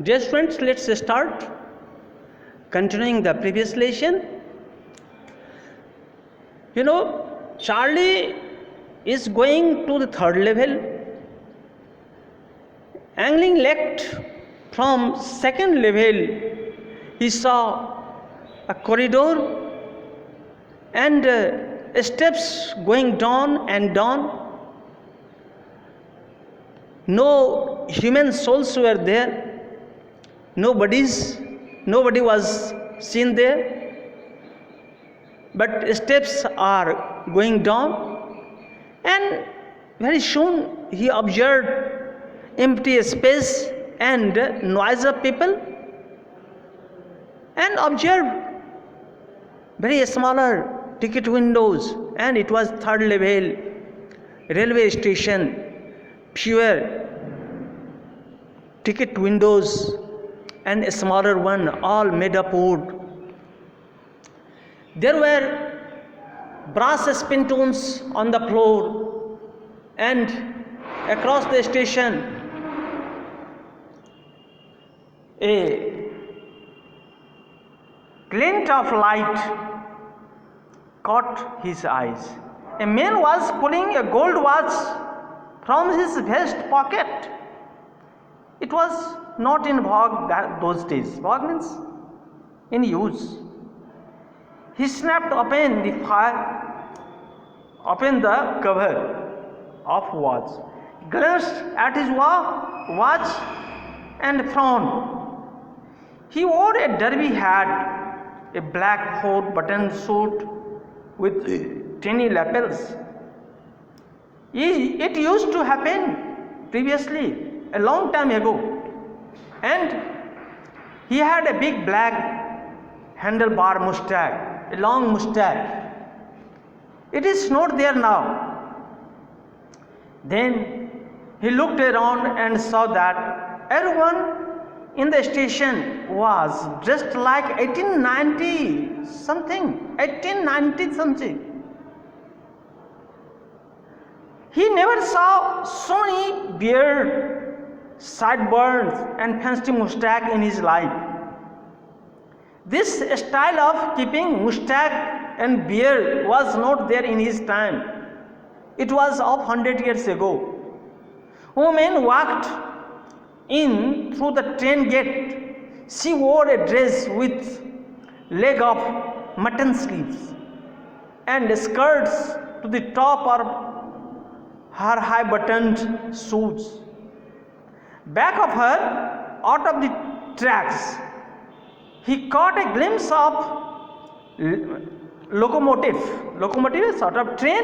Dear friends, let's start. Continuing the previous lesson. Charlie is going to the third level. Angling left from second level. He saw a corridor and steps going down and down. No human souls were there. Nobody was seen there, but steps are going down, and very soon he observed empty space and noise of people, and observed very smaller ticket windows, and it was third level railway station, fewer ticket windows and a smaller one, all made of wood. There were brass spittoons on the floor, and across the station a glint of light caught his eyes. A man was pulling a gold watch from his vest pocket. It was not in vogue those days. Vogue means in use. He snapped open the cover of watch, glanced at his watch and frowned. He wore a derby hat, a black 4-button suit with tiny lapels. It used to happen previously, a long time ago, and he had a big black handlebar mustache, a long mustache. It is not there now. Then he looked around and saw that everyone in the station was dressed like 1890 something. He never saw so many beard, sideburns and fancy mustache in his life. This style of keeping mustache and beard was not there in his time. It was of 100 years ago. Women walked in through the train gate. She wore a dress with leg of mutton sleeves and skirts to the top of her high-buttoned shoes. Back of her, out of the tracks, he caught a glimpse of locomotive sort of train,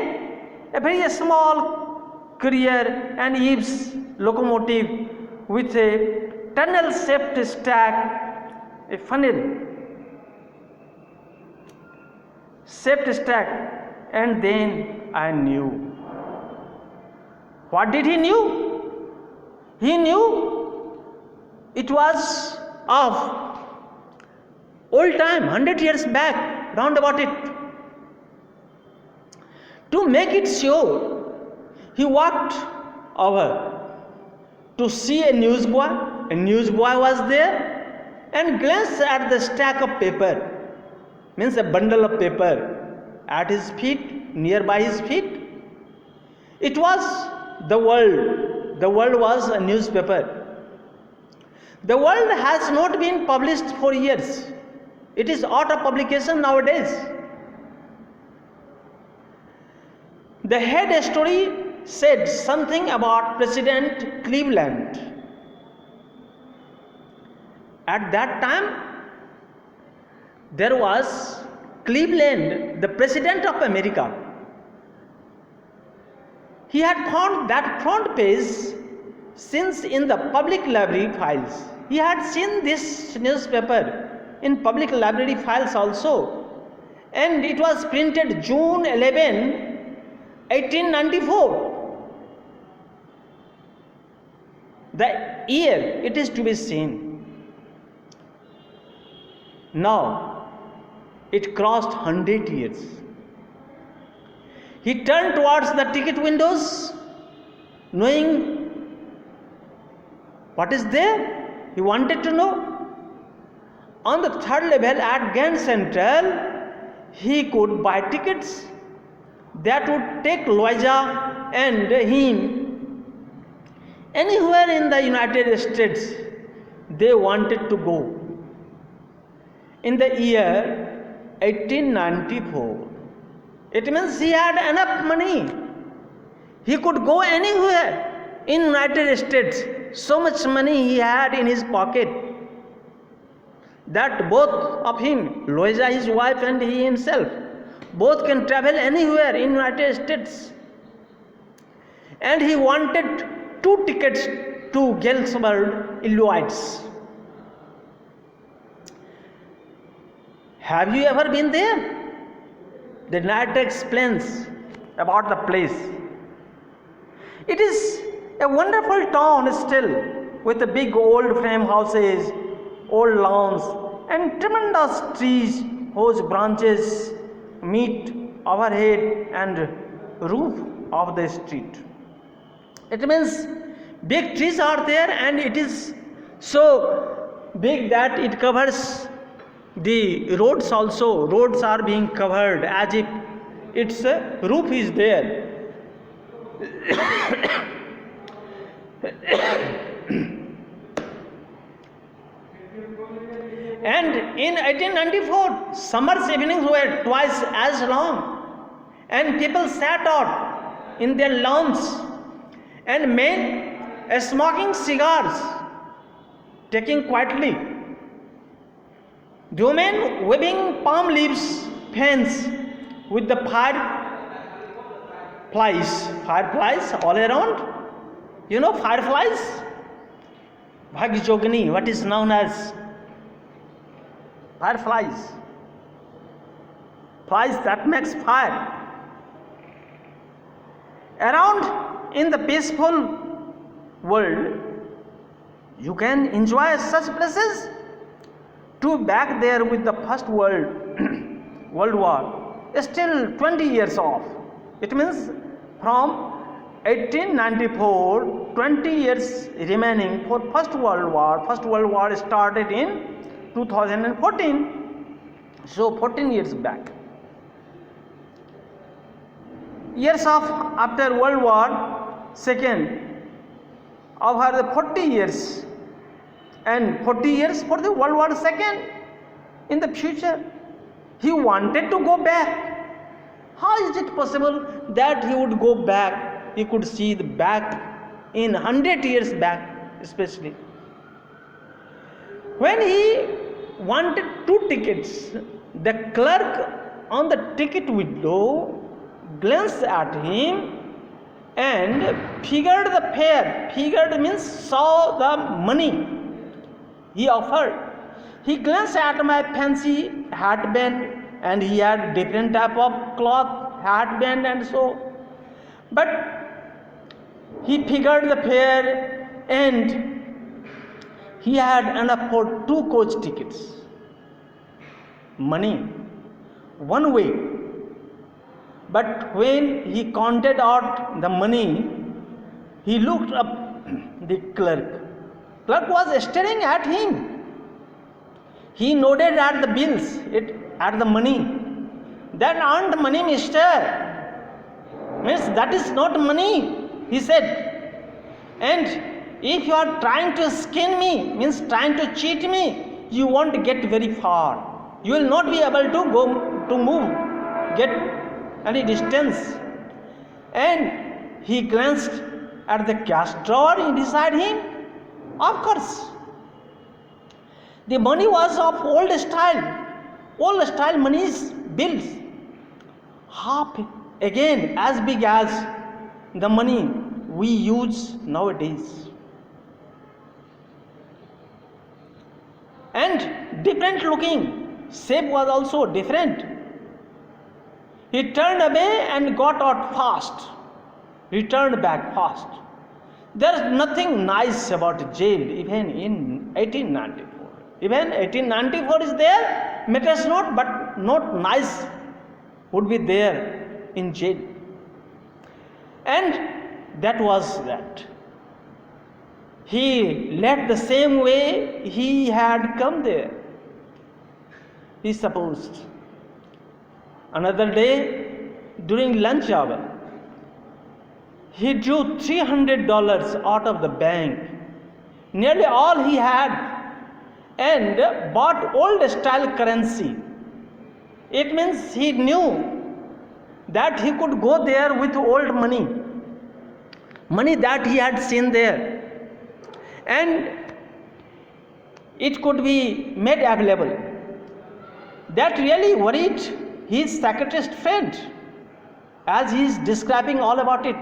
a very small courier and eaves locomotive with a tunnel-shaped stack, a funnel-shaped stack, and then I knew. What did he knew? He knew it was of old time, 100 years back, round about it. To make it sure, he walked over to see a newsboy. A newsboy was there and glanced at the stack of paper, means a bundle of paper at his feet, nearby his feet. It was The World. The World was a newspaper. The World has not been published for years. It is out of publication nowadays. The head story said something about President Cleveland. At that time, there was Cleveland, the President of America. He had found that front page since in the public library files. He had seen this newspaper in public library files also, and it was printed June 11, 1894. The year it is to be seen. Now it crossed 100 years. He turned towards the ticket windows, knowing what is there. He wanted to know. On the third level at Grand Central, he could buy tickets that would take Louisa and him anywhere in the United States they wanted to go. In the year 1894, it means he had enough money. He could go anywhere in United States. So much money he had in his pocket that both of him, Louisa his wife and he himself, both can travel anywhere in United States. And he wanted 2 tickets to Galesburg, Illinois. Have you ever been there? The narrator explains about the place. It is a wonderful town still, with the big old frame houses, old lawns, and tremendous trees whose branches meet overhead and roof of the street. It means big trees are there, and it is so big that it covers the roads also. Roads are being covered as if its roof is there. And in 1894, summer's evenings were twice as long, and people sat out in their lawns, and men smoking cigars, taking quietly. The women waving palm leaves fans with the fireflies all around. You know fireflies? Bhagjogni, what is known as fireflies. Flies that makes fire. Around in the peaceful world, you can enjoy such places. To back there with the First World War, still 20 years off. It means from 1894, 20 years remaining for First World War. First World War started in 2014, so 14 years back. Years of after World War II, over the 40 years, and 40 years for the World War II in the future. He wanted to go back. How is it possible that he would go back? He could see the back in 100 years back, especially. When he wanted 2 tickets, the clerk on the ticket window glanced at him and figured the fare. Figured means saw the money he offered. He glanced at my fancy hatband, and he had different type of cloth hatband and so. But he figured the fare, and he had enough for 2 coach tickets. Money, one way. But when he counted out the money, he looked up the clerk. Clerk was staring at him. He nodded at the bills, at the money. That aren't money, mister. Means that is not money, he said. And if you are trying to skin me, means trying to cheat me, you won't get very far. You will not be able to get any distance. And he glanced at the cash drawer beside him. Of course, the money was of old style money's bills, half again as big as the money we use nowadays, and different looking. Shape was also different. He turned away and got out fast, returned back fast. There is nothing nice about jail even in 1894. Even 1894 is there, matters not, but not nice would be there in jail. And that was that. he left the same way he had come there. He supposed. Another day, during lunch hour, he drew $300 out of the bank, nearly all he had, and bought old style currency. It means he knew that he could go there with old money that he had seen there, and it could be made available. That really worried his psychiatrist friend, as he is describing all about it.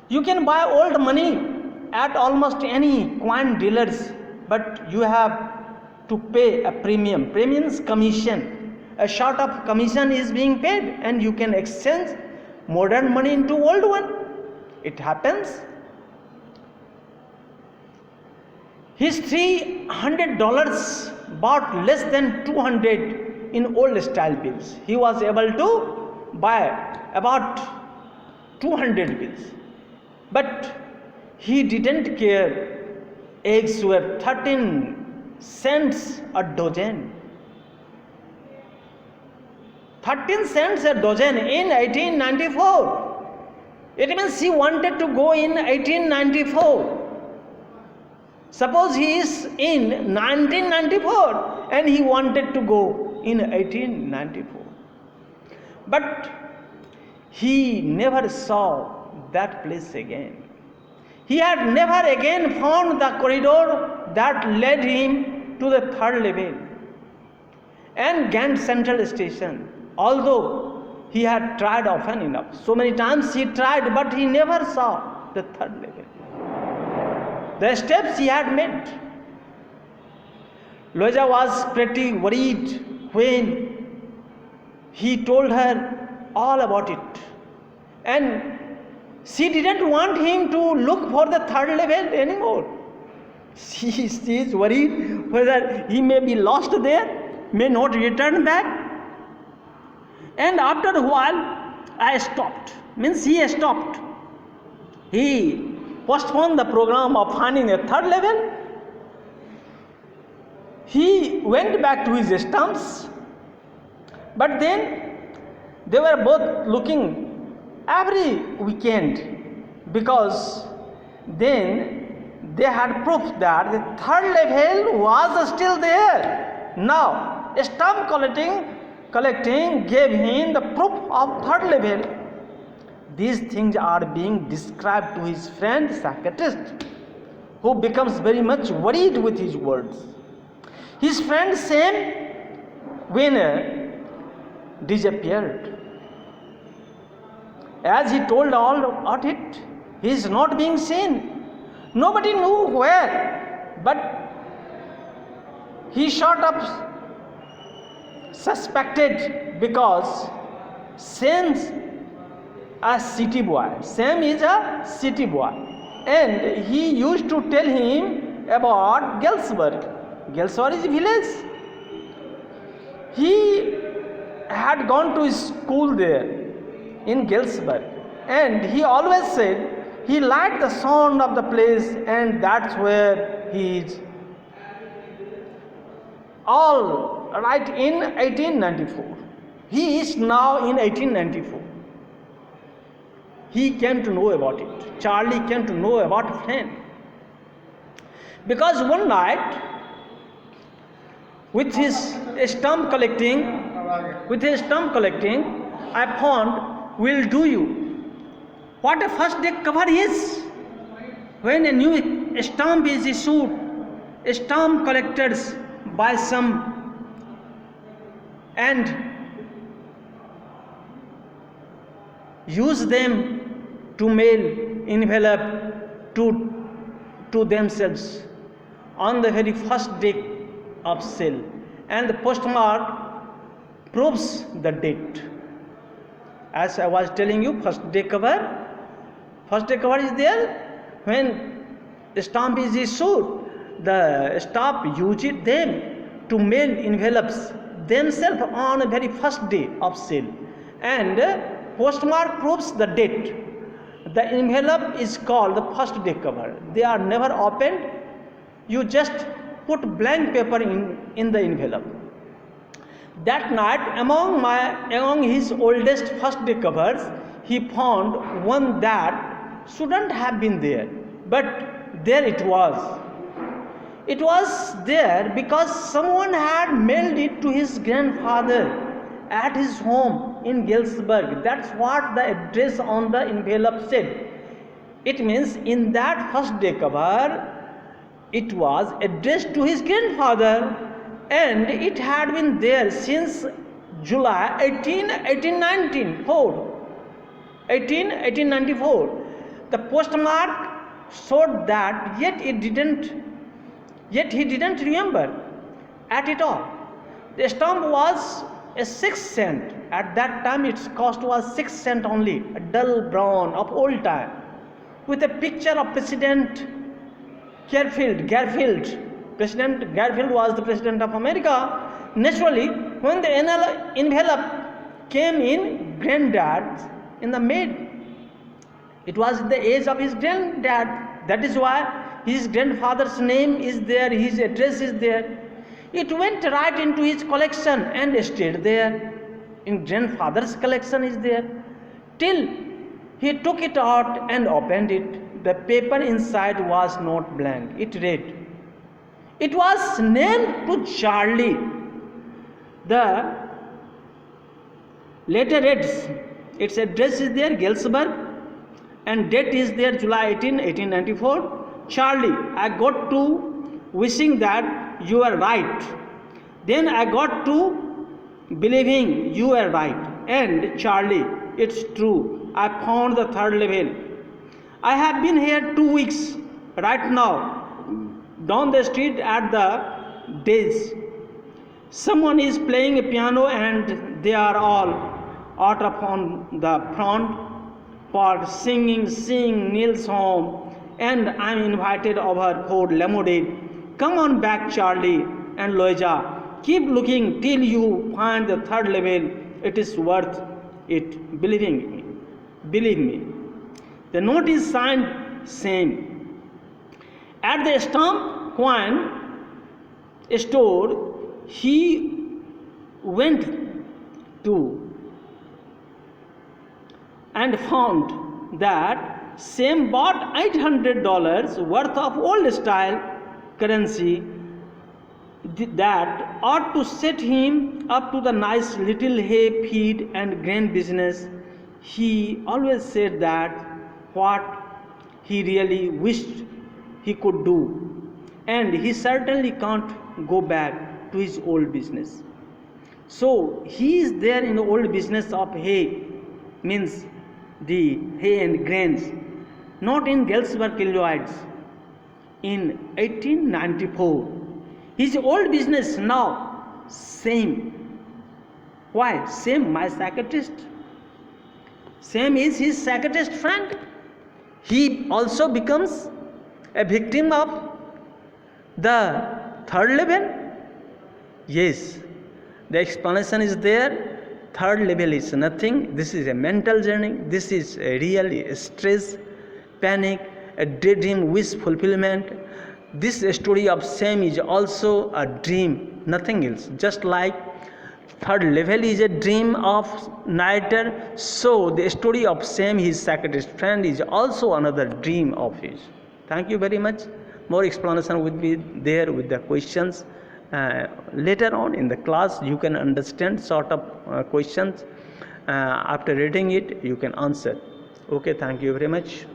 You can buy old money at almost any coin dealers, but you have to pay a premium. Premium's commission. A sort of commission is being paid, and you can exchange modern money into old one. It happens. His $300 bought less than 200 in old style bills. He was able to buy about 200 bills. But he didn't care. Eggs were 13 cents a dozen. 13 cents a dozen in 1894. It means he wanted to go in 1894. Suppose he is in 1994 and he wanted to go in 1894. But he never saw that place again. He had never again found the corridor that led him to the third level and Ghent Central Station. Although he had tried often enough, so many times he tried, but he never saw the third level. The steps he had made. Loja was pretty worried when he told her all about it, and she didn't want him to look for the third level anymore. She is worried whether he may be lost there, may not return back. And after a while, I stopped. Means he stopped. He postponed the program of finding a third level. He went back to his stumps. But then they were both looking every weekend, because then they had proof that the third level was still there. Now, stump collecting gave him the proof of third level. These things are being described to his friend psychiatrist, who becomes very much worried with his words. His friend Sam Winner disappeared. As he told all about it, he is not being seen. Nobody knew where, but he sort of suspected, because Sam's a city boy. Sam is a city boy, and he used to tell him about Galesburg. Galesburg is a village. He had gone to school there in Galesburg, and he always said he liked the sound of the place, and that's where he is. All right, in 1894. He is now in 1894. He came to know about it. Charlie came to know about a friend. Because one night, with his stump collecting, I found will do you. What a first day cover is. When a new stamp is issued, stamp collectors buy some and use them to mail envelope to themselves on the very first day of sale, and the postmark proves the date. As I was telling you, first day cover is there. When the stamp is issued, the staff uses them to mail envelopes themselves on the very first day of sale, and postmark proves the date. the envelope is called the first day cover. They are never opened. You just put blank paper in the envelope. That night, among his oldest first day covers, he found one that shouldn't have been there, but there it was. It was there because someone had mailed it to his grandfather at his home in Galesburg. That's what the address on the envelope said. It means in that first day cover, it was addressed to his grandfather, and it had been there since July 1894. The postmark showed that, yet he didn't remember at all. The stamp was a 6 cent. At that time its cost was 6 cent only, a dull brown of old time, with a picture of President Garfield. President Garfield was the President of America. Naturally, when the envelope came in granddad's in the mail, it was the age of his granddad. That is why his grandfather's name is there, his address is there. It went right into his collection and stayed there. In grandfather's collection is there till he took it out and opened it. The paper inside was not blank. It read. It was named to Charlie. The letter reads, its address is there, Galesburg, and date is there, July 18, 1894. Charlie, I got to wishing that you are right. Then I got to believing you are right. And Charlie, it's true. I found the third level. I have been here 2 weeks right now. Down the street at the days. Someone is playing a piano and they are all out upon the front part singing Neil's home, and I am invited over for lemonade. Come on back, Charlie and Loija. Keep looking till you find the third level. It is worth it. Believe me. The note is signed same. At the stamp coin store, he went to and found that Sam bought $800 worth of old style currency that ought to set him up to the nice little hay feed and grain business. He always said that what he really wished he could do, and he certainly can't go back to his old business. So he is there in the old business of hay, means the hay and grains, not in Galesburg Illinois. In 1894, his old business now same. Why? Same, my psychiatrist. Same is his psychiatrist friend. He also becomes a victim of the third level. Yes, the explanation is there. Third level is nothing. This is a mental journey. This is a real stress, panic, a daydream wish fulfillment. This story of Sam is also a dream, nothing else. Just like third level is a dream of nighter, so the story of Sam, his psychiatrist friend, is also another dream of his. Thank you very much. More explanation will be there with the questions. Later on in the class, you can understand sort of questions. After reading it, you can answer. Okay, thank you very much.